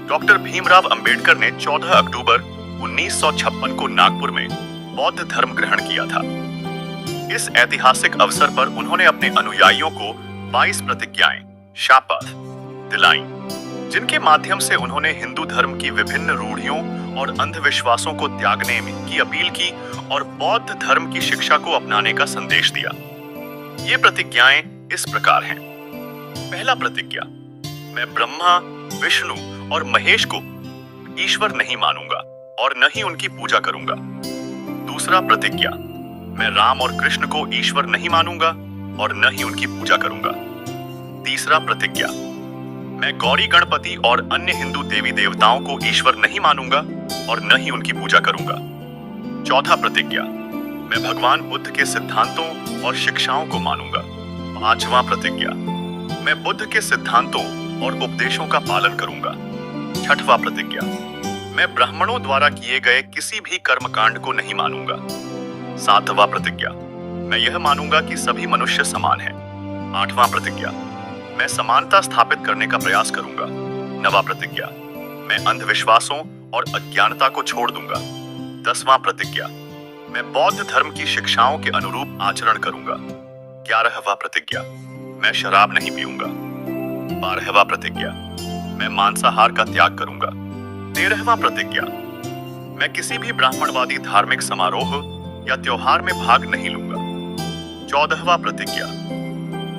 Doctor Bhimrao Ambedkar ने 14 अक्टूबर 1956 को नागपुर में बौद्ध धर्म ग्रहण किया था। इस ऐतिहासिक अवसर पर उन्होंने अपने अनुयायियों को 22 प्रतिज्ञाएं, शपथ दिलाई, जिनके माध्यम से उन्होंने हिंदू धर्म की विभिन्न रूढ़ियों और अंधविश्वासों को त्यागने की अपील की और बौद्ध धर्म की शिक्षा को अपनाने का संदेश दिया। ये प्रतिज्ञाएं इस प्रकार हैं। पहला प्रतिज्ञा, मैं ब्रह्मा, विष्णु और महेश को ईश्वर नहीं मानूंगा और न ही उनकी पूजा करूंगा। दूसरा प्रतिज्ञा, मैं राम और कृष्ण को ईश्वर नहीं मानूंगा और न ही उनकी पूजा करूंगा। तीसरा प्रतिज्ञा, मैं गौरी, गणपति और अन्य हिंदू देवी देवताओं को ईश्वर नहीं मानूंगा और न ही उनकी पूजा करूंगा। चौथा प्रतिज्ञा, मैं भगवान बुद्ध के सिद्धांतों और शिक्षाओं को मानूंगा। पांचवा प्रतिज्ञा, मैं बुद्ध के सिद्धांतों और उपदेशों का पालन करूंगा। छठवां प्रतिज्ञा, मैं ब्राह्मणों द्वारा किए गए किसी भी कर्मकांड को नहीं मानूंगा। सातवां प्रतिज्ञा, मैं यह मानूंगा कि सभी मनुष्य समान हैं। आठवां प्रतिज्ञा, मैं समानता स्थापित करने का प्रयास करूंगा। नवा प्रतिज्ञा, मैं अंधविश्वासों और अज्ञानता को छोड़ दूंगा। 10वां प्रतिज्ञा, मैं बौद्ध धर्म की शिक्षाओं के अनुरूप आचरण करूंगा। 11वां प्रतिज्ञा, मैं शराब नहीं पीऊंगा। 12वां प्रतिज्ञा, मैं मांसाहार का त्याग करूंगा। 13वां प्रतिज्ञा, मैं किसी भी ब्राह्मणवादी धार्मिक समारोह या त्योहार में भाग नहीं लूंगा। 14वां प्रतिज्ञा,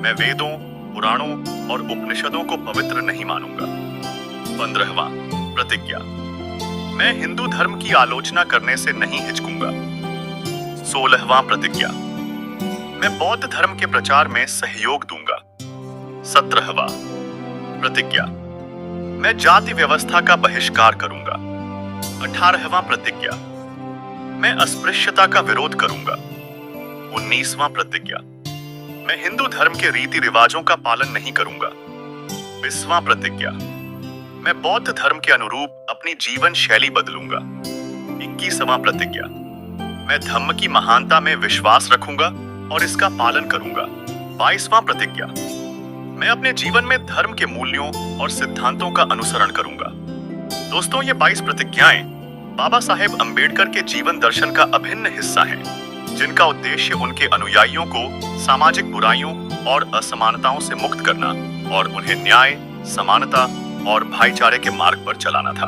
मैं वेदों, पुराणों और उपनिषदों को पवित्र नहीं मानूंगा। 15वां प्रतिज्ञा, मैं हिंदू धर्म की आलोचना करने से नहीं हिचकूंगा। 16वां प्रतिज्ञा, मैं बौद्ध धर्म के प्रचार में सहयोग दूंगा। 17वां प्रतिज्ञा, मैं जाति व्यवस्था का बहिष्कार करूंगा। 18वां प्रतिज्ञा, मैं अस्पृश्यता का विरोध करूंगा। 19वां प्रतिज्ञा, मैं हिंदू धर्म के रीति रिवाजों का पालन नहीं करूंगा। 20वां प्रतिज्ञा, मैं बौद्ध धर्म के अनुरूप अपनी जीवन शैली बदलूंगा। 21वां प्रतिज्ञा, मैं धम्म की महानता में विश्वास रखूंगा और इसका पालन करूंगा। 22वां प्रतिज्ञा, मैं अपने जीवन में धर्म के मूल्यों और सिद्धांतों का अनुसरण करूंगा। दोस्तों, ये 22 प्रतिज्ञाएं बाबा साहेब अंबेडकर के जीवन दर्शन का अभिन्न हिस्सा हैं, जिनका उद्देश्य उनके अनुयायियों को सामाजिक बुराइयों और असमानताओं से मुक्त करना और उन्हें न्याय, समानता और भाईचारे के मार्ग पर चलाना था।